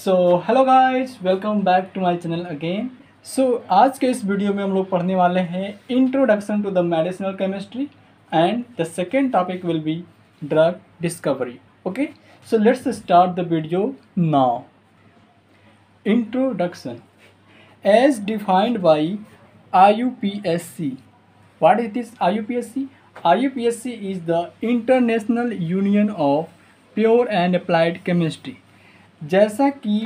So hello guys, welcome back to my channel again. आज के इस वीडियो में हम लोग पढ़ने वाले हैं introduction to the medicinal chemistry and the second topic will be drug discovery. Okay, so let's start the video now. Introduction as defined by IUPSC. What is this IUPSC? IUPSC is the International Union of Pure and Applied Chemistry. जैसा कि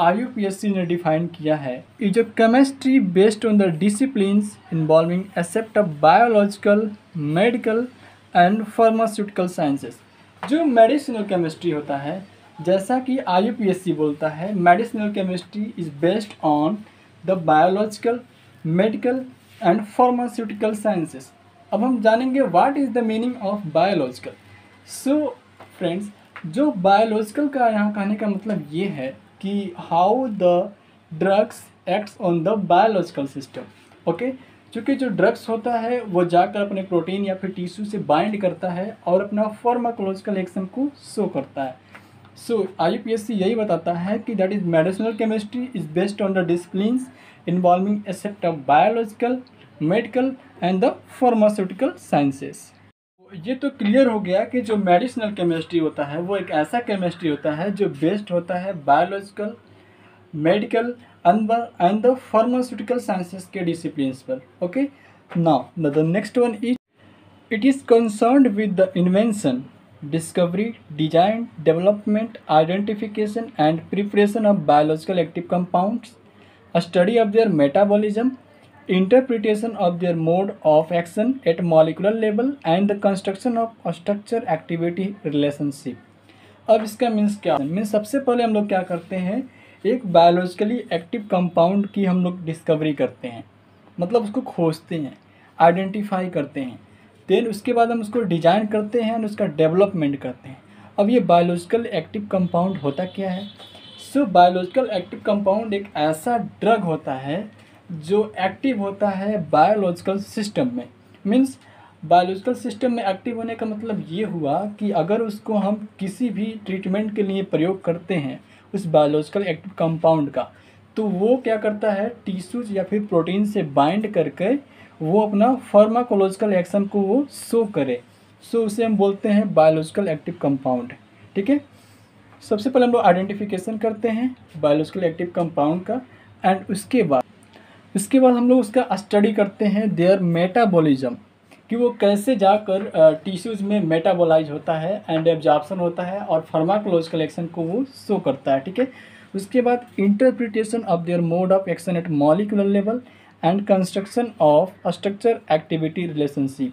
IUPSC ने define किया है, ये जो chemistry based on the disciplines involving except of biological, medical and pharmaceutical sciences. जो medicinal chemistry होता है, जैसा कि IUPSC बोलता है, medicinal chemistry is based on the biological, medical and pharmaceutical sciences. अब हम जानेंगे what is the meaning of biological. So friends, जो बायोलॉजिकल का यहाँ कहने का मतलब ये है कि how the drugs acts on the biological system. Okay, क्योंकि जो ड्रग्स होता है वो जाकर अपने प्रोटीन या फिर टिश्यू से बाइंड करता है और अपना फार्माकोलॉजिकल एक्शन को शो करता है। सो IUPSC यही बताता है कि that is medicinal chemistry is based on the disciplines involving except of biological, medical and the pharmaceutical sciences. ये तो क्लियर हो गया कि जो मेडिसिनल केमिस्ट्री होता है वो एक ऐसा केमिस्ट्री होता है जो बेस्ड होता है biological, medical and the pharmaceutical sciences के डिसिप्लिन्स पर। Okay, now the next one is it is concerned with the invention, discovery, design, development, identification and preparation of biological active compounds, a study of their metabolism, interpretation of their mode of action at molecular level and the construction of a structure activity relationship। अब इसका means क्या means, सबसे पहले हम लोग क्या करते हैं, एक बायोलॉजिकली एक्टिव कंपाउंड की हम लोग डिस्कवरी करते हैं, मतलब उसको खोजते हैं, आइडेंटिफाई करते हैं। देन उसके बाद हम उसको डिजाइन करते हैं और उसका डेवलपमेंट करते हैं। अब ये बायोलॉजिकल एक्टिव कंपाउंड होता क्या है? सो बायोलॉजिकल एक्टिव कंपाउंड एक ऐसा ड्रग होता है जो एक्टिव होता है बायोलॉजिकल सिस्टम में। मीन्स बायोलॉजिकल सिस्टम में एक्टिव होने का मतलब ये हुआ कि अगर उसको हम किसी भी ट्रीटमेंट के लिए प्रयोग करते हैं उस बायोलॉजिकल एक्टिव कंपाउंड का, तो वो क्या करता है, टिश्यूज या फिर प्रोटीन से बाइंड करके वो अपना फार्माकोलॉजिकल एक्शन को वो शो करे। सो उसे हम बोलते हैं बायोलॉजिकल एक्टिव कंपाउंड। ठीक है, सबसे पहले हम लोग आइडेंटिफिकेशन करते हैं बायोलॉजिकल एक्टिव कंपाउंड का एंड उसके बाद हम लोग उसका स्टडी करते हैं देयर मेटाबॉलिज्म, कि वो कैसे जाकर टिश्यूज़ में मेटाबोलाइज होता है एंड एब्जॉर्प्शन होता है और फार्माकोलॉजिकल एक्शन को वो शो करता है। ठीक है, उसके बाद interpretation of their mode of action at molecular level and construction of structure activity relationship.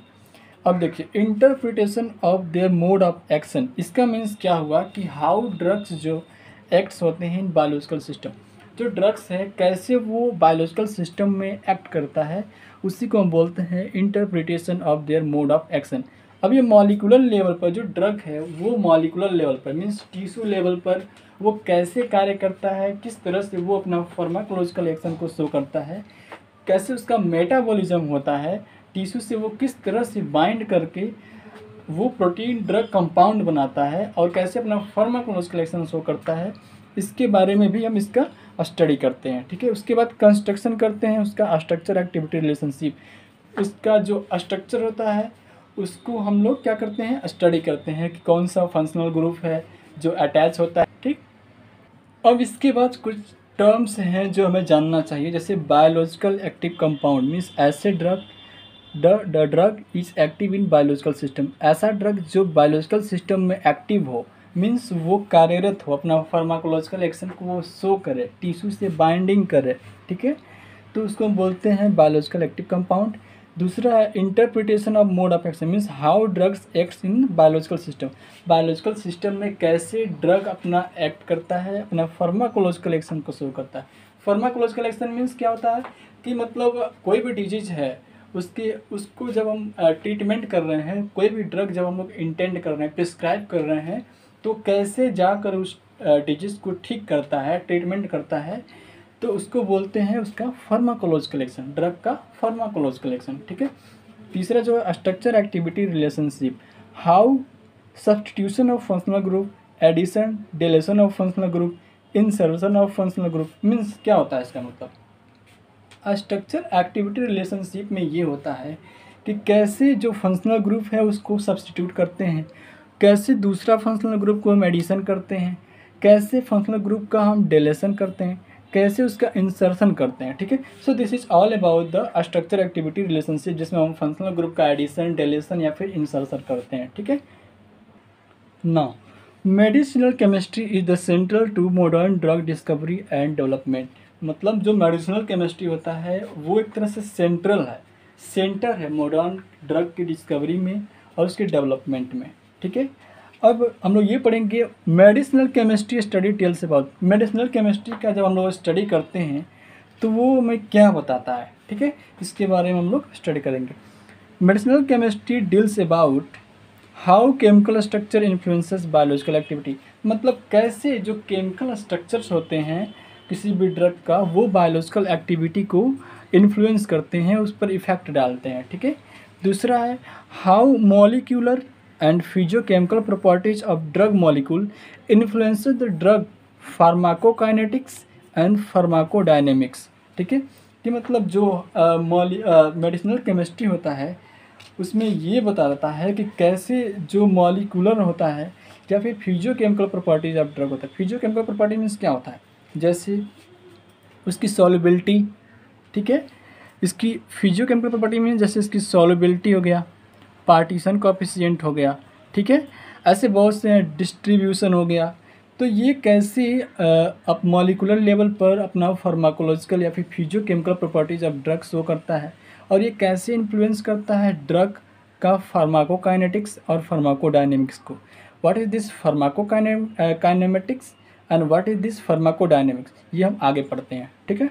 अब देखिए, interpretation of their mode of action, इसका मीन्स क्या हुआ कि हाउ ड्रग्स जो एक्ट्स होते हैं इन बायोलॉजिकल सिस्टम, जो ड्रग्स है कैसे वो बायोलॉजिकल सिस्टम में एक्ट करता है, उसी को हम बोलते हैं interpretation of their mode of action. अब ये मॉलिकुलर लेवल पर जो ड्रग है वो मॉलिकुलर लेवल पर मीन्स टिश्यू लेवल पर वो कैसे कार्य करता है, किस तरह से वो अपना फार्माकोलॉजिकल एक्शन को शो करता है, कैसे उसका मेटाबॉलिज्म होता है, टिश्यू से वो किस तरह से बाइंड करके वो प्रोटीन ड्रग कंपाउंड बनाता है और कैसे अपना फार्माकोलॉजिकल एक्शन शो करता है, इसके बारे में भी हम इसका स्टडी करते हैं। ठीक है, उसके बाद कंस्ट्रक्शन करते हैं उसका स्ट्रक्चर एक्टिविटी रिलेशनशिप। उसका जो स्ट्रक्चर होता है उसको हम लोग क्या करते हैं, स्टडी करते हैं कि कौन सा फंक्शनल ग्रुप है जो अटैच होता है। ठीक, अब इसके बाद कुछ टर्म्स हैं जो हमें जानना चाहिए, जैसे बायोलॉजिकल एक्टिव कंपाउंड मीन्स ऐसे drug, the drug is active in biological system, ऐसा ड्रग जो बायोलॉजिकल सिस्टम में एक्टिव हो, मीन्स वो कार्यरत हो, अपना फार्माकोलॉजिकल एक्शन को वो शो करे, टिश्यू से बाइंडिंग करे। ठीक है, तो उसको हम बोलते हैं बायोलॉजिकल एक्टिव कंपाउंड। दूसरा है interpretation of mode of action means how drugs acts in biological system, biological system में कैसे ड्रग अपना एक्ट करता है, अपना फार्माकोलॉजिकल एक्शन को शो करता है। फार्माकोलॉजिकल एक्शन मीन्स क्या होता है कि मतलब कोई भी डिजीज है उसको जब हम ट्रीटमेंट कर रहे हैं, कोई भी ड्रग जब हम लोग इंटेंड कर रहे हैं, प्रिस्क्राइब कर रहे हैं, तो कैसे जाकर उस डिजीज को ठीक करता है, ट्रीटमेंट करता है, तो उसको बोलते हैं उसका फार्माकोलॉजिकल एक्शन, ड्रग का फार्माकोलॉजिकल एक्शन। ठीक है, तीसरा जो है structure activity relationship, how substitution of functional group, addition deletion of functional group insertion of functional group means क्या होता है इसका मतलब स्ट्रक्चर एक्टिविटी रिलेशनशिप में ये होता है कि कैसे जो फंक्शनल ग्रुप है उसको सब्स्टिट्यूट करते हैं, कैसे दूसरा फंक्शनल ग्रुप को हम एडिशन करते हैं, कैसे फंक्शनल ग्रुप का हम डिलीशन करते हैं, कैसे उसका इंसर्शन करते हैं। ठीक है, so this is all about the structure activity relationship जिसमें हम फंक्शनल ग्रुप का एडिशन, डिलीशन या फिर इंसर्शन करते हैं। ठीक है, now medicinal chemistry is the central to modern drug discovery and development. मतलब जो मेडिसिनल केमिस्ट्री होता है वो एक तरह से सेंट्रल है, सेंटर है मॉडर्न ड्रग की डिस्कवरी में और उसके डेवलपमेंट में। ठीक है, अब हम लोग ये पढ़ेंगे medicinal chemistry study tells about. Medicinal chemistry का जब हम लोग स्टडी करते हैं तो वो हमें क्या बताता है। ठीक है, इसके बारे में हम लोग स्टडी करेंगे। Medicinal chemistry deals about how chemical structure influences biological activity. मतलब कैसे जो केमिकल स्ट्रक्चर्स होते हैं किसी भी ड्रग का वो बायोलॉजिकल एक्टिविटी को इन्फ्लुएंस करते हैं, उस पर इफेक्ट डालते हैं। ठीक है, दूसरा है how molecular and physiochemical properties of drug molecule influences the drug pharmacokinetics and pharmacodynamics. ठीक है, कि मतलब जो मेडिसिनल केमिस्ट्री होता है उसमें ये बताता है कि कैसे जो मॉलिक्यूलर होता है या फिर फिजियोकेमिकल प्रॉपर्टीज ऑफ ड्रग होता है। फिजियोकेमिकल प्रॉपर्टी मीन्स क्या होता है, जैसे उसकी सॉल्युबिलिटी। ठीक है, इसकी फिजियोकेमिकल प्रॉपर्टी मीन्स जैसे इसकी सॉल्युबिलिटी हो गया, पार्टीशन कोएफिशिएंट हो गया। ठीक है, ऐसे बहुत से हैं, डिस्ट्रीब्यूशन हो गया। तो ये कैसे अब मॉलिकुलर लेवल पर अपना फार्माकोलॉजिकल या फिर physiochemical properties of drug show करता है और ये कैसे इन्फ्लुएंस करता है ड्रग का फार्माकोकाइनेटिक्स और फार्माकोडायनेमिक्स को। What is this pharmacokinematics and what is this pharmacodynamics, ये हम आगे पढ़ते हैं। ठीक है,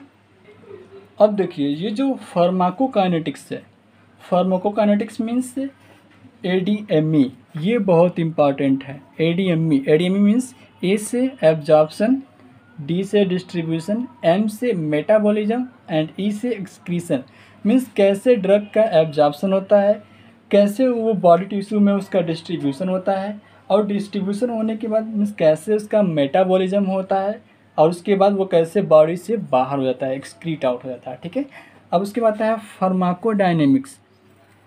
अब देखिए ये जो फार्माकोकाइनेटिक्स है, फार्माकोकाइनेटिक्स मीन्स ADME, ये बहुत इम्पॉर्टेंट है। ADME मीन्स A से एब्जॉर्प्शन, D से डिस्ट्रीब्यूशन, M से मेटाबॉलिज्म एंड E से एक्सक्रीशन। मीन्स कैसे ड्रग का एब्जॉर्प्शन होता है, कैसे वो बॉडी टिश्यू में उसका डिस्ट्रीब्यूशन होता है और डिस्ट्रीब्यूशन होने के बाद मीन्स कैसे उसका मेटाबॉलिज्म होता है और उसके बाद वो कैसे बॉडी से बाहर हो जाता है, एक्सक्रीट आउट हो जाता है। ठीक है, अब उसके बाद है pharmacodynamics.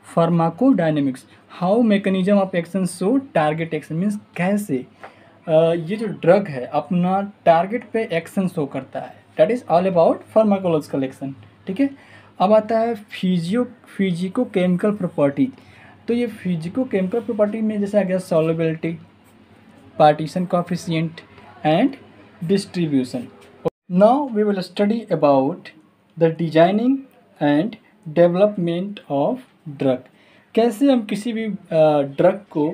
Pharmacodynamics how mechanism of action show target action. Means कैसे ये जो ड्रग है अपना टारगेट पे एक्शन शो करता है। That is all about pharmacological action. ठीक है, अब आता है फिजिको केमिकल प्रॉपर्टी। तो ये फिजिको केमिकल प्रॉपर्टी में जैसे आ गया solubility, partition coefficient and distribution. Now we will study about the designing and development of drug. कैसे हम किसी भी ड्रग को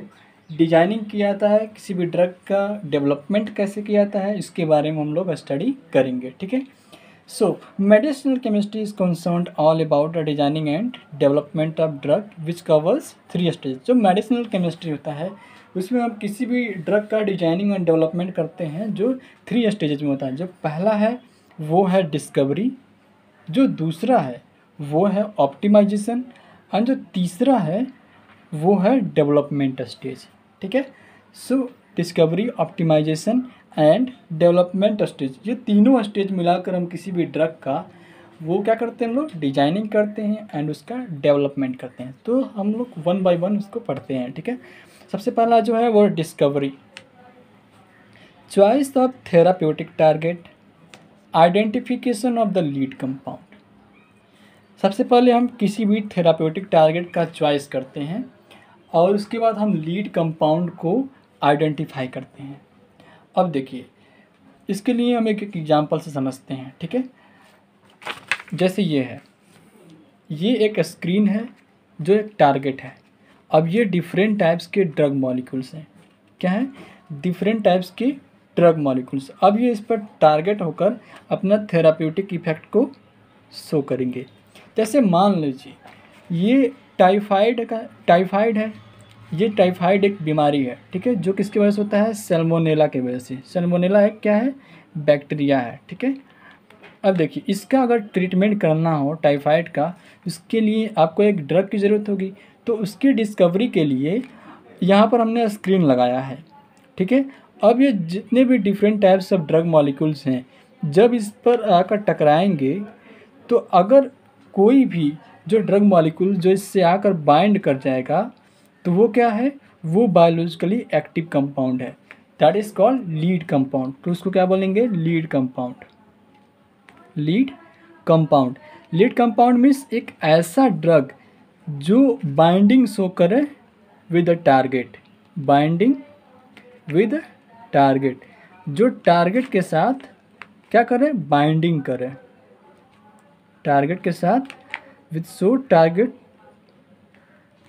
डिजाइनिंग किया जाता है, किसी भी ड्रग का डेवलपमेंट कैसे किया जाता है, इसके बारे में हम लोग स्टडी करेंगे। ठीक है, so medicinal chemistry is concerned all about the designing and development of drug which covers 3 stage. जो मेडिसिनल केमिस्ट्री होता है उसमें हम किसी भी ड्रग का डिजाइनिंग एंड डेवलपमेंट करते हैं जो 3 स्टेजेज में होता है। जो पहला है वो है डिस्कवरी, जो दूसरा है वो है ऑप्टिमाइजेशन और जो तीसरा है वो है डेवलपमेंट स्टेज। ठीक है, so discovery, optimisation and development stage, ये तीनों स्टेज मिलाकर हम किसी भी ड्रग का वो क्या करते हैं, हम लोग डिजाइनिंग करते हैं एंड उसका डेवलपमेंट करते हैं। तो हम लोग 1 बाय 1 उसको पढ़ते हैं। ठीक है, सबसे पहला जो है वो discovery, choice of therapeutic target, identification of the lead compound. सबसे पहले हम किसी भी थेराप्यूटिक टारगेट का चॉइस करते हैं और उसके बाद हम लीड कंपाउंड को आइडेंटिफाई करते हैं। अब देखिए इसके लिए हम एक एग्जांपल से समझते हैं। ठीक है, जैसे ये है, ये एक स्क्रीन है जो एक टारगेट है। अब ये डिफरेंट टाइप्स के ड्रग मॉलिक्यूल्स हैं। क्या है, डिफरेंट टाइप्स के ड्रग मॉलिक्यूल्स। अब ये इस पर टारगेट होकर अपना थेराप्यूटिक इफेक्ट को शो करेंगे। जैसे मान लीजिए ये टाइफाइड है। ये टाइफाइड एक बीमारी है। ठीक है, जो किसकी वजह से होता है, सैल्मोनेला की वजह से। सैल्मोनेला एक क्या है, बैक्टीरिया है। ठीक है, अब देखिए इसका अगर ट्रीटमेंट करना हो टाइफाइड का, उसके लिए आपको एक ड्रग की ज़रूरत होगी। तो उसकी डिस्कवरी के लिए यहाँ पर हमने स्क्रीन लगाया है। ठीक है, अब ये जितने भी different types of drug molecules हैं, जब इस पर आकर टकराएंगे तो अगर कोई भी जो ड्रग मॉलिक्यूल जो इससे आकर बाइंड कर जाएगा तो वो क्या है, वो बायोलॉजिकली एक्टिव कंपाउंड है, that is called lead compound. तो उसको क्या बोलेंगे, lead compound. Lead compound, lead compound means एक ऐसा ड्रग जो बाइंडिंग शो करे with a target, binding with target, जो टारगेट के साथ क्या करे, बाइंडिंग करे, टारगेट के साथ with so target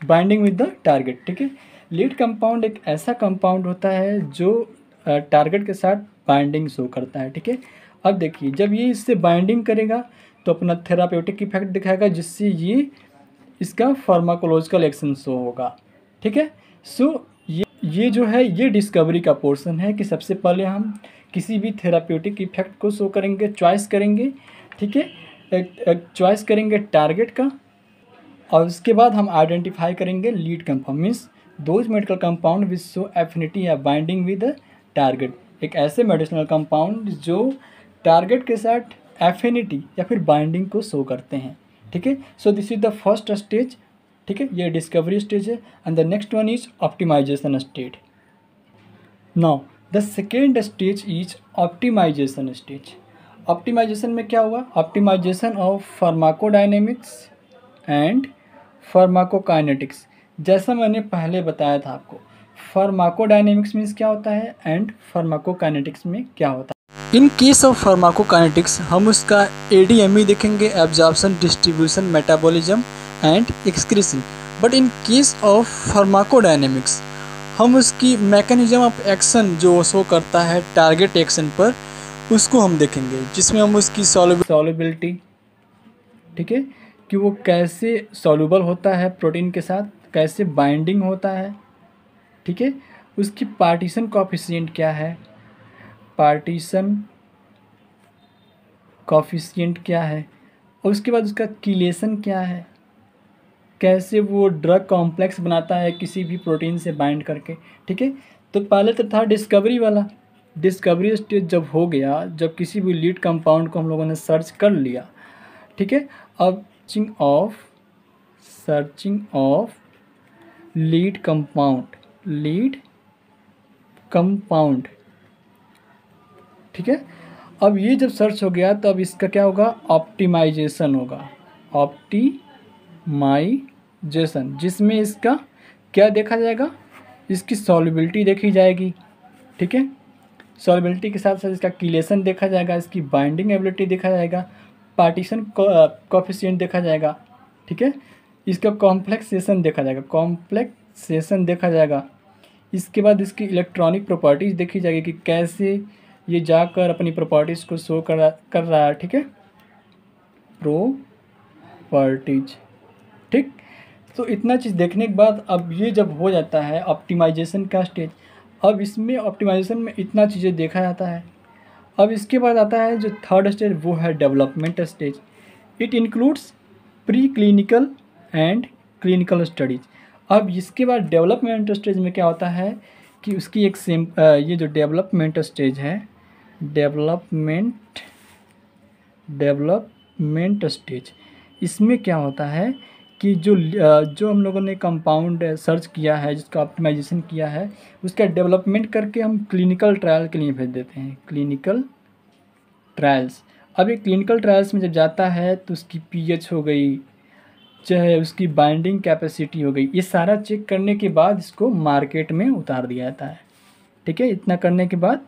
binding with the target. ठीक है, लीड कंपाउंड एक ऐसा कंपाउंड होता है जो टारगेट के साथ बाइंडिंग शो करता है। ठीक है, अब देखिए जब ये इससे बाइंडिंग करेगा तो अपना थेराप्यूटिक इफेक्ट दिखाएगा, जिससे ये इसका फार्माकोलॉजिकल एक्शन शो होगा। ठीक है, सो ये जो है ये डिस्कवरी का पोर्शन है कि सबसे पहले हम किसी भी थेराप्यूटिक इफेक्ट को शो करेंगे, चॉइस करेंगे। ठीक है, एक चॉइस करेंगे टारगेट का, और उसके बाद हम आइडेंटिफाई करेंगे lead compound, means those medical compound which show affinity या बाइंडिंग विद टारगेट, एक ऐसे मेडिसिनल कंपाउंड जो टारगेट के साथ एफिनिटी या फिर बाइंडिंग को शो करते हैं। ठीक है, so this is the first stage. ठीक है, ये डिस्कवरी स्टेज है, and the next one is optimization stage. Now the second stage is optimization stage. Optimization में क्या हुआ, optimization of pharmacodynamics and pharmacokinetics. जैसा मैंने पहले बताया था आपको, फार्माकोडायनेमिक्स मीन्स क्या होता है एंड फार्माकोकाइनेटिक्स में क्या होता है। इन केस ऑफ फार्माकोकाइनेटिक्स हम उसका ADME देखेंगे, absorption, distribution, metabolism and excretion. But in case of pharmacodynamics हम उसकी मैकेनिज्म ऑफ एक्शन जो शो करता है टारगेट एक्शन पर, उसको हम देखेंगे, जिसमें हम उसकी सॉल्युबिलिटी, ठीक है, कि वो कैसे सॉल्युबल होता है प्रोटीन के साथ, कैसे बाइंडिंग होता है। ठीक है, उसकी पार्टीशन कोएफिशिएंट क्या है, पार्टीशन कोएफिशिएंट क्या है, और उसके बाद उसका कीलेशन क्या है, कैसे वो ड्रग कॉम्प्लेक्स बनाता है किसी भी प्रोटीन से बाइंड करके। ठीक है, तो पहले तो था डिस्कवरी वाला, डिस्कवरी स्टेज जब हो गया, जब किसी भी लीड कंपाउंड को हम लोगों ने सर्च कर लिया। ठीक है, अब सर्चिंग ऑफ लीड कंपाउंड। ठीक है, अब ये जब सर्च हो गया तो अब इसका क्या होगा, ऑप्टिमाइजेशन होगा, ऑप्टिमाइजेशन, जिसमें इसका क्या देखा जाएगा, इसकी सॉल्युबिलिटी देखी जाएगी। ठीक है, सॉल्युबिलिटी के साथ साथ इसका कीलेशन देखा जाएगा, इसकी बाइंडिंग एबिलिटी देखा जाएगा, पार्टीशन कोएफिशिएंट देखा जाएगा। ठीक है, इसका कॉम्प्लेक्सेशन देखा जाएगा, इसके बाद इसकी इलेक्ट्रॉनिक प्रॉपर्टीज़ देखी जाएगी कि कैसे ये जाकर अपनी प्रॉपर्टीज़ को शो कर रहा है। ठीक है, प्रॉपर्टीज। ठीक, तो इतना चीज़ देखने के बाद अब ये जब हो जाता है ऑप्टिमाइजेशन का स्टेज, अब इसमें ऑप्टिमाइजेशन में इतना चीज़ें देखा जाता है। अब इसके बाद आता है जो थर्ड स्टेज, वो है development stage. It includes pre clinical and clinical studies. अब इसके बाद डेवलपमेंट स्टेज में क्या होता है कि उसकी एक ये जो डेवलपमेंट स्टेज है, डेवलपमेंट स्टेज, इसमें क्या होता है कि जो हम लोगों ने कंपाउंड सर्च किया है, जिसका ऑप्टिमाइजेशन किया है, उसका डेवलपमेंट करके हम क्लिनिकल ट्रायल के लिए भेज देते हैं, क्लिनिकल ट्रायल्स। अब ये क्लिनिकल ट्रायल्स में जब जाता है तो उसकी pH हो गई, चाहे उसकी बाइंडिंग कैपेसिटी हो गई, ये सारा चेक करने के बाद इसको मार्केट में उतार दिया जाता है। ठीक है, इतना करने के बाद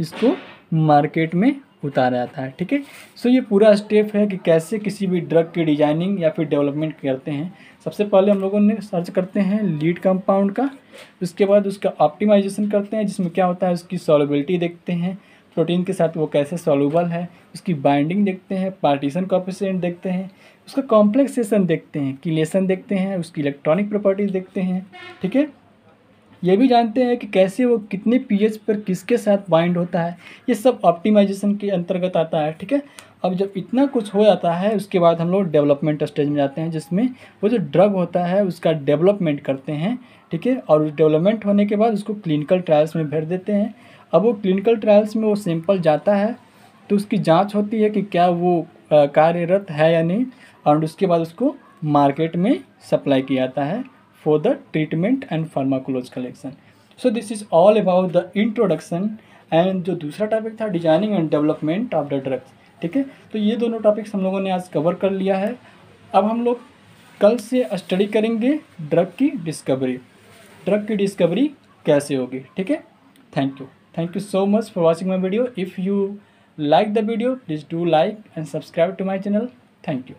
इसको मार्केट में उतारा जाता है। ठीक है, सो ये पूरा स्टेप है कि कैसे किसी भी ड्रग की डिजाइनिंग या फिर डेवलपमेंट करते हैं। सबसे पहले हम लोगों ने सर्च करते हैं लीड कंपाउंड का, उसके बाद उसका ऑप्टिमाइजेशन करते हैं, जिसमें क्या होता है उसकी सॉल्युबिलिटी देखते हैं, प्रोटीन के साथ वो कैसे सॉल्युबल है, उसकी बाइंडिंग देखते हैं, पार्टीशन कोएफिशिएंट देखते हैं, उसका कॉम्प्लेक्सेशन देखते हैं, कीलेशन देखते हैं, उसकी इलेक्ट्रॉनिक प्रॉपर्टीज़ देखते हैं। ठीक है, ये भी जानते हैं कि कैसे वो कितने pH पर किसके साथ बाइंड होता है, ये सब ऑप्टिमाइजेशन के अंतर्गत आता है। ठीक है, अब जब इतना कुछ हो जाता है उसके बाद हम लोग डेवलपमेंट स्टेज में जाते हैं, जिसमें वो जो ड्रग होता है उसका डेवलपमेंट करते हैं। ठीक है, और डेवलपमेंट होने के बाद उसको क्लिनिकल ट्रायल्स में भेज देते हैं, अब वो क्लिनिकल ट्रायल्स में वो सैंपल जाता है तो उसकी जांच होती है कि क्या वो कार्यरत है या नहीं, और उसके बाद उसको मार्केट में सप्लाई किया जाता है for the treatment and pharmacological action. So this is all about the introduction. And जो दूसरा टॉपिक था designing and development of the drugs, ठीक है। तो ये दोनों टॉपिक्स हम लोगों ने आज कवर कर लिया है। अब हम लोग कल से स्टडी करेंगे ड्रग की डिस्कवरी कैसे होगी, ठीक है। Thank you so much for watching my video. If you like the video, please do like and subscribe to my channel. Thank you.